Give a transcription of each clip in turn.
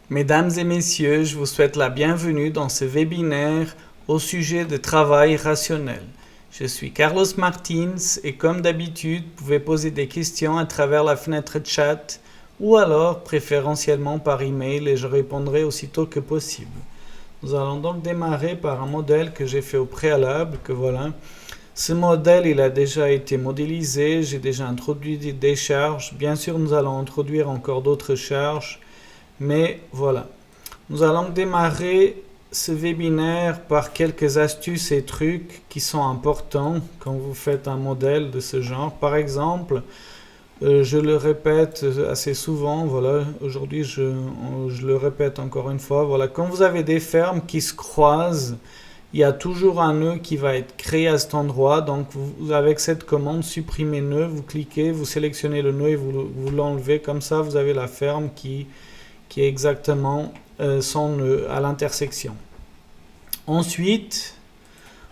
Mesdames et messieurs, je vous souhaite la bienvenue dans ce webinaire au sujet de travail rationnel. Je suis Carlos Martins et comme d'habitude, vous pouvez poser des questions à travers la fenêtre chat ou alors préférentiellement par email et je répondrai aussitôt que possible. Nous allons donc démarrer par un modèle que j'ai fait au préalable, que voilà. Ce modèle, il a déjà été modélisé, j'ai déjà introduit des charges. Bien sûr, nous allons introduire encore d'autres charges, mais voilà. Nous allons démarrer ce webinaire par quelques astuces et trucs qui sont importants quand vous faites un modèle de ce genre. Par exemple, je le répète assez souvent, voilà, aujourd'hui je le répète encore une fois, voilà, quand vous avez des fermes qui se croisent, il y a toujours un nœud qui va être créé à cet endroit, donc vous, avec cette commande supprimer nœud, vous cliquez, vous sélectionnez le nœud et vous l'enlevez, comme ça vous avez la ferme qui est exactement son nœud à l'intersection. Ensuite,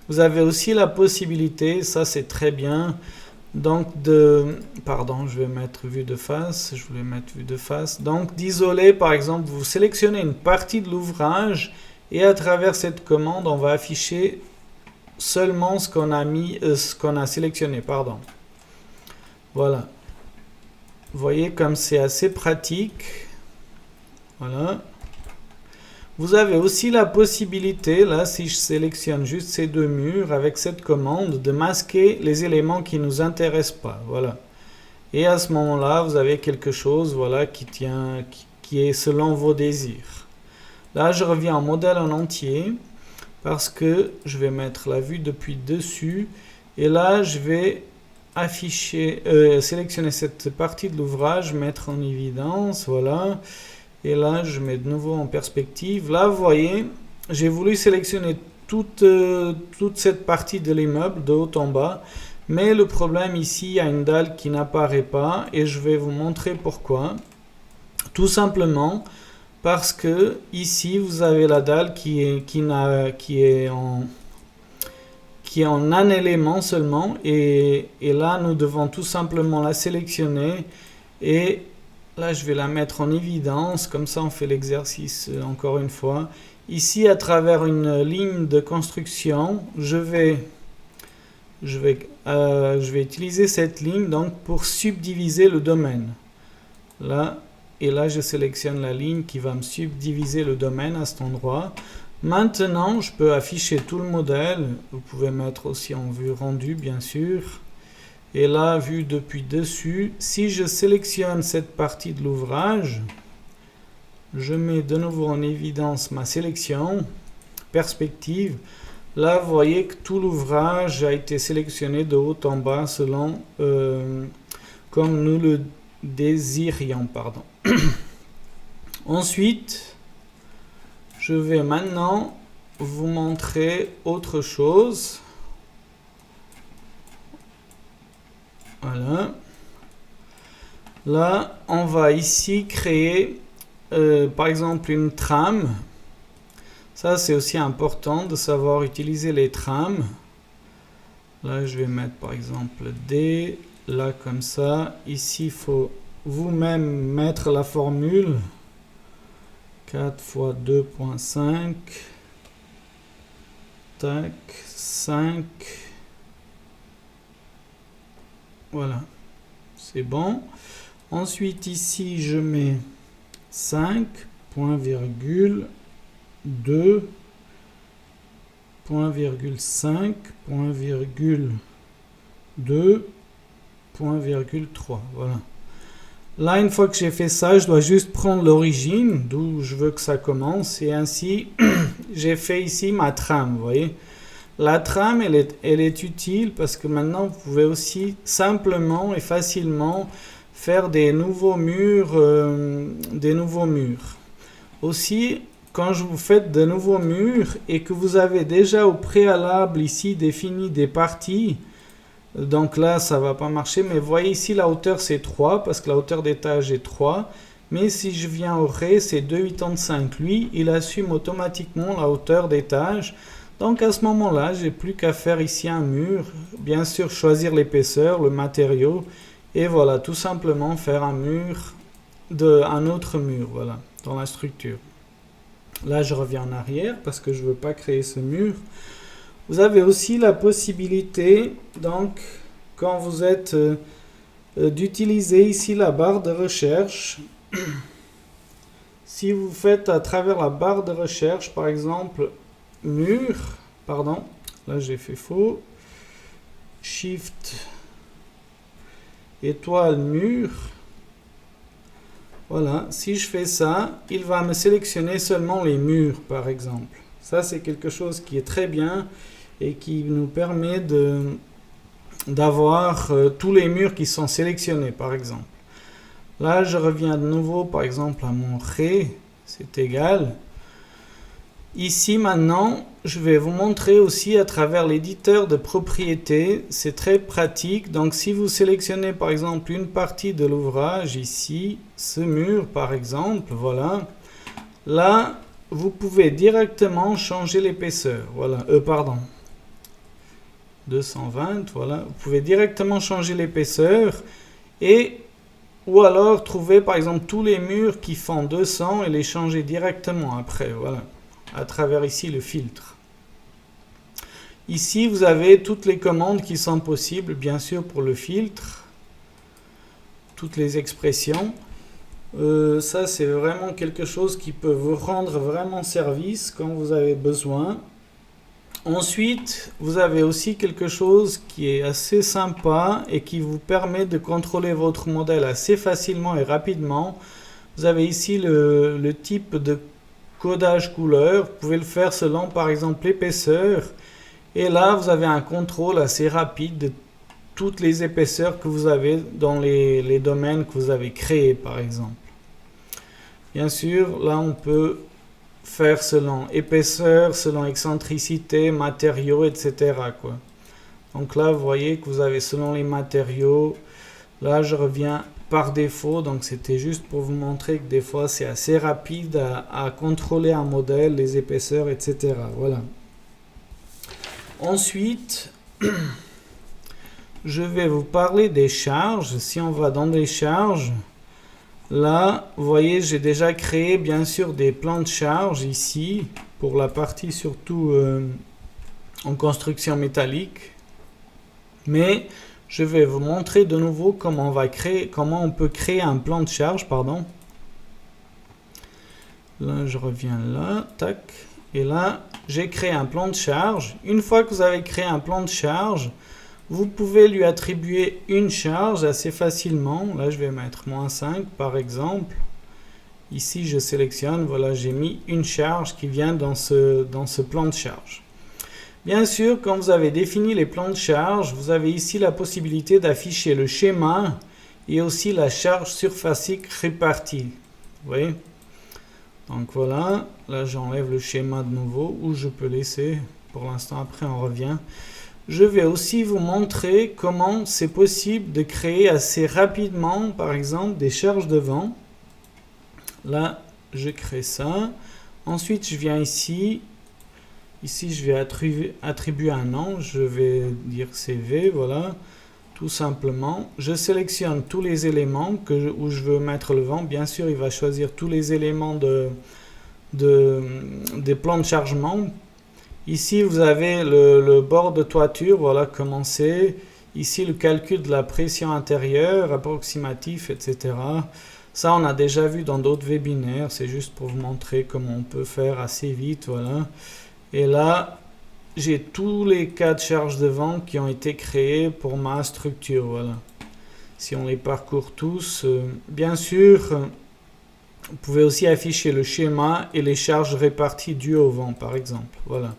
vous avez aussi la possibilité, ça c'est très bien, donc pardon, je vais mettre vue de face, donc d'isoler par exemple, vous sélectionnez une partie de l'ouvrage et à travers cette commande, on va afficher seulement ce qu'on a sélectionné, pardon. Voilà. Vous voyez comme c'est assez pratique. Voilà. Vous avez aussi la possibilité, là, si je sélectionne juste ces deux murs, avec cette commande, de masquer les éléments qui ne nous intéressent pas. Voilà. Et à ce moment-là, vous avez quelque chose, voilà, qui est selon vos désirs. Là, je reviens en modèle en entier, parce que je vais mettre la vue depuis dessus, et là, je vais sélectionner cette partie de l'ouvrage, mettre en évidence, voilà. Et là, je mets de nouveau en perspective. Là, vous voyez, j'ai voulu sélectionner toute cette partie de l'immeuble, de haut en bas. Mais le problème ici, il y a une dalle qui n'apparaît pas. Et je vais vous montrer pourquoi. Tout simplement parce que ici, vous avez la dalle qui est en un élément seulement. Et là, nous devons tout simplement la sélectionner et là, je vais la mettre en évidence, comme ça on fait l'exercice encore une fois. Ici, à travers une ligne de construction, je vais utiliser cette ligne donc pour subdiviser le domaine. Là, et là, je sélectionne la ligne qui va me subdiviser le domaine à cet endroit. Maintenant, je peux afficher tout le modèle. Vous pouvez mettre aussi en vue rendue, bien sûr. Et là, vu depuis dessus, si je sélectionne cette partie de l'ouvrage, je mets de nouveau en évidence ma sélection, perspective. Là, vous voyez que tout l'ouvrage a été sélectionné de haut en bas selon comme nous le désirions. Pardon. Ensuite, je vais maintenant vous montrer autre chose. Voilà. Là, on va ici créer, par exemple, une trame. Ça, c'est aussi important de savoir utiliser les trames. Là, je vais mettre, par exemple, D. Là, comme ça. Ici, il faut vous-même mettre la formule. 4 fois 2.5. Tac, 5. Voilà, c'est bon. Ensuite, ici, je mets 5, point virgule, 2, point virgule 5, point virgule 2, point virgule 3. Voilà. Là, une fois que j'ai fait ça, je dois juste prendre l'origine, d'où je veux que ça commence. Et ainsi, j'ai fait ici ma trame, vous voyez. La trame, elle est utile parce que maintenant, vous pouvez aussi simplement et facilement faire des nouveaux murs. Aussi, quand vous faites de nouveaux murs et que vous avez déjà au préalable ici défini des parties, donc là, ça ne va pas marcher, mais vous voyez ici, la hauteur, c'est 3 parce que la hauteur d'étage est 3. Mais si je viens au ré, c'est 2,85. Lui, il assume automatiquement la hauteur d'étage. Donc à ce moment-là, j'ai plus qu'à faire ici un mur, bien sûr choisir l'épaisseur, le matériau, et voilà, tout simplement faire un mur, un autre mur, voilà. dans la structure. Là, je reviens en arrière parce que je ne veux pas créer ce mur. Vous avez aussi la possibilité, donc, quand vous êtes d'utiliser ici la barre de recherche. Si vous faites à travers la barre de recherche, par exemple, mur, pardon, là j'ai fait faux, Shift, étoile, mur, voilà, si je fais ça, il va me sélectionner seulement les murs, par exemple. Ça, c'est quelque chose qui est très bien et qui nous permet d'avoir tous les murs qui sont sélectionnés, par exemple. Là, je reviens de nouveau, par exemple, à mon ré, c'est égal. Ici, maintenant, je vais vous montrer aussi à travers l'éditeur de propriétés. C'est très pratique. Donc, si vous sélectionnez, par exemple, une partie de l'ouvrage, ici, ce mur, par exemple, voilà. Là, vous pouvez directement changer l'épaisseur. Voilà, pardon. 220, voilà. Vous pouvez directement changer l'épaisseur et ou alors trouver par exemple tous les murs qui font 200 et les changer directement après, voilà, à travers ici le filtre. Ici vous avez toutes les commandes qui sont possibles, bien sûr pour le filtre, toutes les expressions. Ça c'est vraiment quelque chose qui peut vous rendre vraiment service quand vous avez besoin. Ensuite, vous avez aussi quelque chose qui est assez sympa et qui vous permet de contrôler votre modèle assez facilement et rapidement. Vous avez ici le type de codage couleur. Vous pouvez le faire selon par exemple l'épaisseur. Et là, vous avez un contrôle assez rapide de toutes les épaisseurs que vous avez dans les domaines que vous avez créés par exemple. Bien sûr, là on peut faire selon épaisseur, selon excentricité, matériaux, etc. quoi. Donc là, vous voyez que vous avez selon les matériaux. Là, je reviens par défaut. Donc, c'était juste pour vous montrer que des fois, c'est assez rapide à contrôler un modèle, les épaisseurs, etc. Voilà. Ensuite, je vais vous parler des charges. Si on va dans les charges, là, vous voyez, j'ai déjà créé bien sûr des plans de charge ici, pour la partie surtout en construction métallique. Mais je vais vous montrer de nouveau comment on peut créer un plan de charge, pardon. Là, je reviens là, tac. Et là, j'ai créé un plan de charge. Une fois que vous avez créé un plan de charge, vous pouvez lui attribuer une charge assez facilement. Là, je vais mettre -5 par exemple. Ici, je sélectionne. Voilà, j'ai mis une charge qui vient dans ce plan de charge. Bien sûr, quand vous avez défini les plans de charge, vous avez ici la possibilité d'afficher le schéma et aussi la charge surfacique répartie. Vous voyez? Donc voilà, là j'enlève le schéma de nouveau ou je peux laisser. Pour l'instant, après on revient. Je vais aussi vous montrer comment c'est possible de créer assez rapidement, par exemple, des charges de vent. Là, je crée ça. Ensuite, je viens ici. Ici, je vais attribuer un nom. Je vais dire CV, voilà. Tout simplement. Je sélectionne tous les éléments où je veux mettre le vent. Bien sûr, il va choisir tous les éléments des plans de chargement. Ici, vous avez le bord de toiture, voilà comment c'est. Ici, le calcul de la pression intérieure, approximatif, etc. Ça, on a déjà vu dans d'autres webinaires. C'est juste pour vous montrer comment on peut faire assez vite, voilà. Et là, j'ai tous les cas de charge de vent qui ont été créés pour ma structure, voilà. Si on les parcourt tous, bien sûr, vous pouvez aussi afficher le schéma et les charges réparties dues au vent, par exemple, voilà.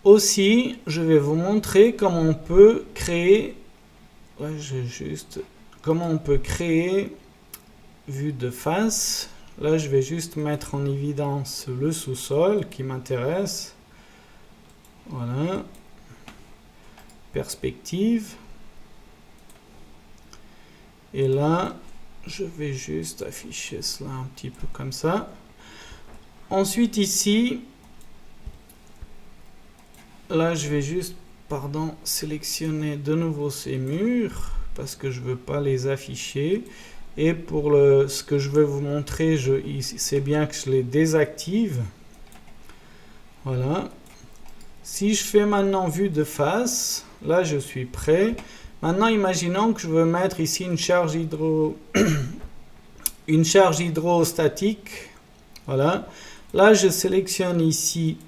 Aussi, je vais vous montrer comment on peut créer, comment on peut créer vue de face. Là, je vais juste mettre en évidence le sous-sol qui m'intéresse. Voilà. Perspective. Et là, je vais juste afficher cela un petit peu comme ça. Ensuite, ici, là, je vais juste, sélectionner de nouveau ces murs parce que je ne veux pas les afficher. Et pour ce que je vais vous montrer, c'est bien que je les désactive. Voilà. Si je fais maintenant vue de face, là je suis prêt. Maintenant, imaginons que je veux mettre ici une charge hydrostatique. Voilà. Là, je sélectionne ici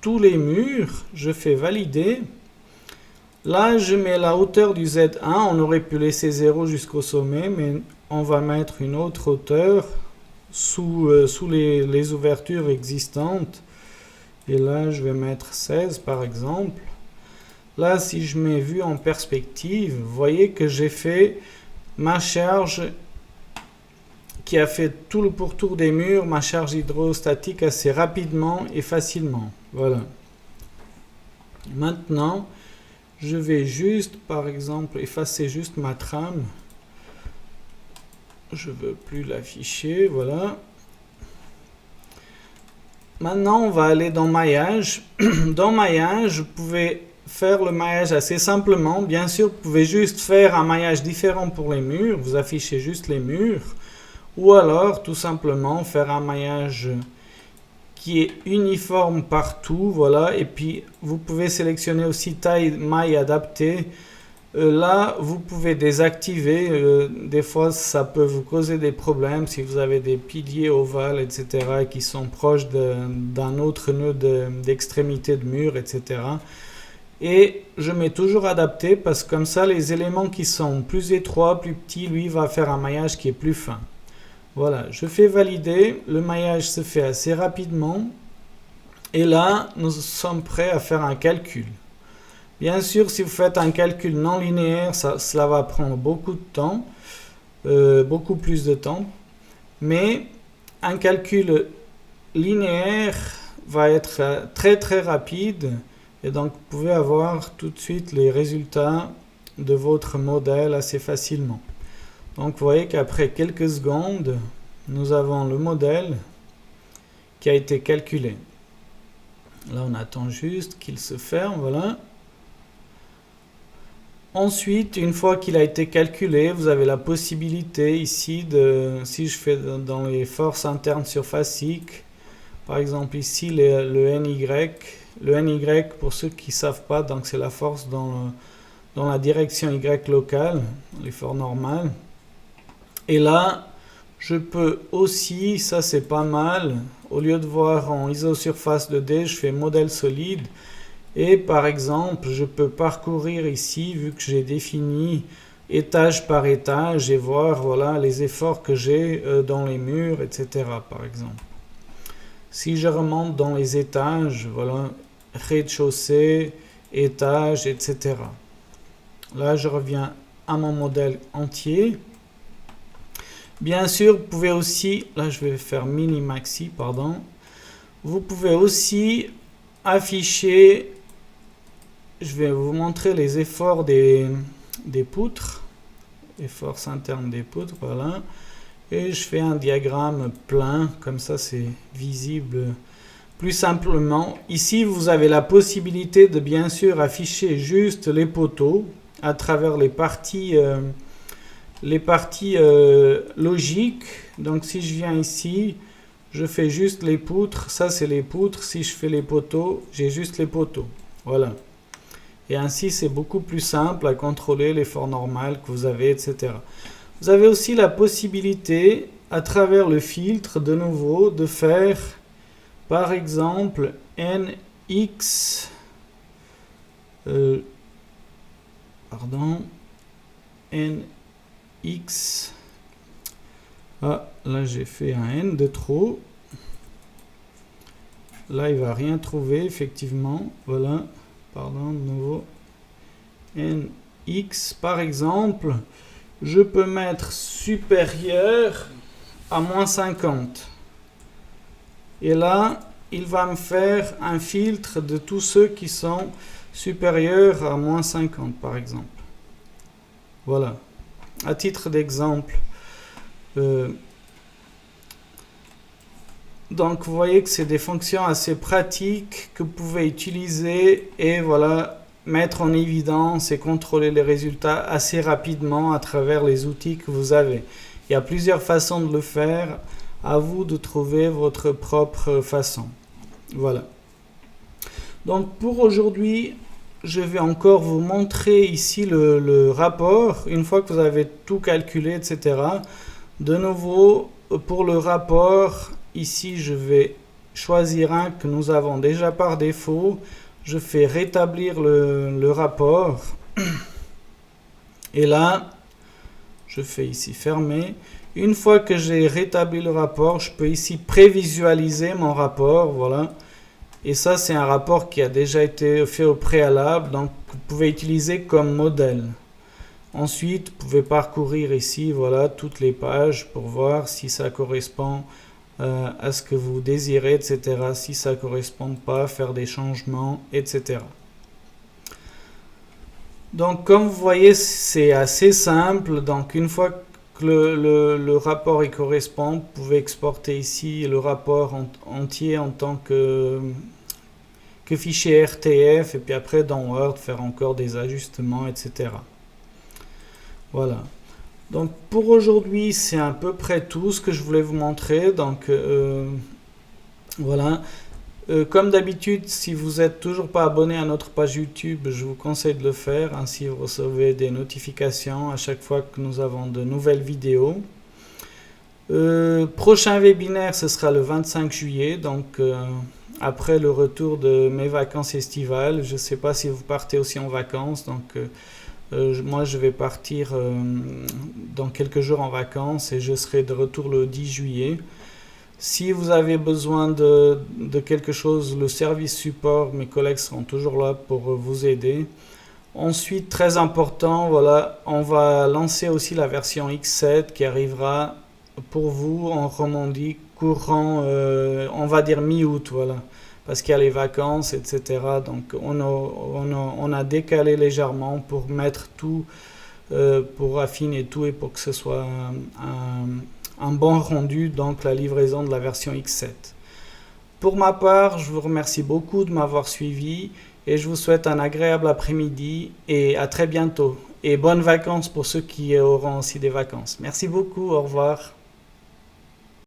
tous les murs. Je fais valider. Là, je mets la hauteur du Z1. On aurait pu laisser 0 jusqu'au sommet, mais on va mettre une autre hauteur sous les ouvertures existantes. Et là, je vais mettre 16 par exemple. Là, si je mets vue en perspective, vous voyez que j'ai fait ma charge qui a fait tout le pourtour des murs, ma charge hydrostatique assez rapidement et facilement. Voilà. Maintenant, je vais juste, par exemple, effacer juste ma trame. Je ne veux plus l'afficher, voilà. Maintenant, on va aller dans maillage. Dans maillage, vous pouvez faire le maillage assez simplement. Bien sûr, vous pouvez juste faire un maillage différent pour les murs. Vous affichez juste les murs. Ou alors, tout simplement, faire un maillage qui est uniforme partout. Voilà. Et puis, vous pouvez sélectionner aussi taille maille adaptée. Là, vous pouvez désactiver. Des fois, ça peut vous causer des problèmes si vous avez des piliers ovales, etc., qui sont proches d'un autre nœud d'extrémité de mur, etc. Et je mets toujours adapté parce que comme ça, les éléments qui sont plus étroits, plus petits, lui, va faire un maillage qui est plus fin. Voilà, je fais valider. Le maillage se fait assez rapidement. Et là, nous sommes prêts à faire un calcul. Bien sûr, si vous faites un calcul non linéaire, cela va prendre beaucoup de temps, beaucoup plus de temps. Mais un calcul linéaire va être très très rapide. Et donc, vous pouvez avoir tout de suite les résultats de votre modèle assez facilement. Donc, vous voyez qu'après quelques secondes, nous avons le modèle qui a été calculé. Là, on attend juste qu'il se ferme, voilà. Ensuite, une fois qu'il a été calculé, vous avez la possibilité ici si je fais dans les forces internes surfaciques, par exemple ici le NY. Le NY, pour ceux qui ne savent pas, donc c'est la force dans la direction Y locale, l'effort normal. Et là, je peux aussi, ça c'est pas mal, au lieu de voir en isosurface 2D, je fais modèle solide. Et par exemple, je peux parcourir ici, vu que j'ai défini étage par étage, et voir voilà, les efforts que j'ai dans les murs, etc. par exemple. Si je remonte dans les étages, voilà, rez-de-chaussée, étage, etc. Là, je reviens à mon modèle entier. Bien sûr, vous pouvez aussi, là je vais faire mini-maxi, pardon. Vous pouvez aussi afficher, je vais vous montrer les efforts des poutres, les forces internes des poutres, voilà. Et je fais un diagramme plein, comme ça c'est visible plus simplement. Ici, vous avez la possibilité de bien sûr afficher juste les poteaux à travers les parties logiques. Donc si je viens ici, je fais juste les poutres. Ça, c'est les poutres. Si je fais les poteaux, j'ai juste les poteaux. Voilà. Et ainsi, c'est beaucoup plus simple à contrôler l'effort normal que vous avez, etc. Vous avez aussi la possibilité, à travers le filtre, de nouveau, de faire, par exemple, NX... NX... Ah, là j'ai fait un N de trop. Là, il va rien trouver, effectivement. Voilà. Pardon, de nouveau. NX, par exemple, je peux mettre supérieur à moins 50. Et là, il va me faire un filtre de tous ceux qui sont supérieurs à moins 50, par exemple. Voilà. À titre d'exemple. Donc, vous voyez que c'est des fonctions assez pratiques que vous pouvez utiliser et voilà, mettre en évidence et contrôler les résultats assez rapidement à travers les outils que vous avez. Il y a plusieurs façons de le faire. À vous de trouver votre propre façon. Voilà. Donc pour aujourd'hui, je vais encore vous montrer ici le rapport. Une fois que vous avez tout calculé, etc. De nouveau, pour le rapport, ici je vais choisir un que nous avons déjà par défaut. Je fais rétablir le rapport. Et là, je fais ici fermer. Une fois que j'ai rétabli le rapport, je peux ici prévisualiser mon rapport. Voilà. Et ça, c'est un rapport qui a déjà été fait au préalable. Donc, vous pouvez utiliser comme modèle. Ensuite, vous pouvez parcourir ici, voilà, toutes les pages pour voir si ça correspond à ce que vous désirez, etc. Si ça ne correspond pas, faire des changements, etc. Donc, comme vous voyez, c'est assez simple. Donc, une fois que le rapport y correspond, vous pouvez exporter ici le rapport entier en tant que fichier RTF. Et puis après, dans Word, faire encore des ajustements, etc. Voilà. Donc pour aujourd'hui, c'est à peu près tout ce que je voulais vous montrer. Donc voilà. Comme d'habitude, si vous n'êtes toujours pas abonné à notre page YouTube, je vous conseille de le faire. Ainsi, vous recevez des notifications à chaque fois que nous avons de nouvelles vidéos. Prochain webinaire, ce sera le 25 juillet. Donc après le retour de mes vacances estivales. Je ne sais pas si vous partez aussi en vacances. Donc moi, je vais partir dans quelques jours en vacances et je serai de retour le 10 juillet. Si vous avez besoin de quelque chose, le service support, mes collègues seront toujours là pour vous aider. Ensuite, très important, voilà, on va lancer aussi la version X7 qui arrivera pour vous en Romandie courant, on va dire mi-août, voilà. Parce qu'il y a les vacances, etc. Donc on a décalé légèrement pour mettre tout, pour affiner tout et pour que ce soit un bon rendu, donc la livraison de la version X7. Pour ma part, je vous remercie beaucoup de m'avoir suivi et je vous souhaite un agréable après-midi et à très bientôt. Et bonnes vacances pour ceux qui auront aussi des vacances. Merci beaucoup, au revoir.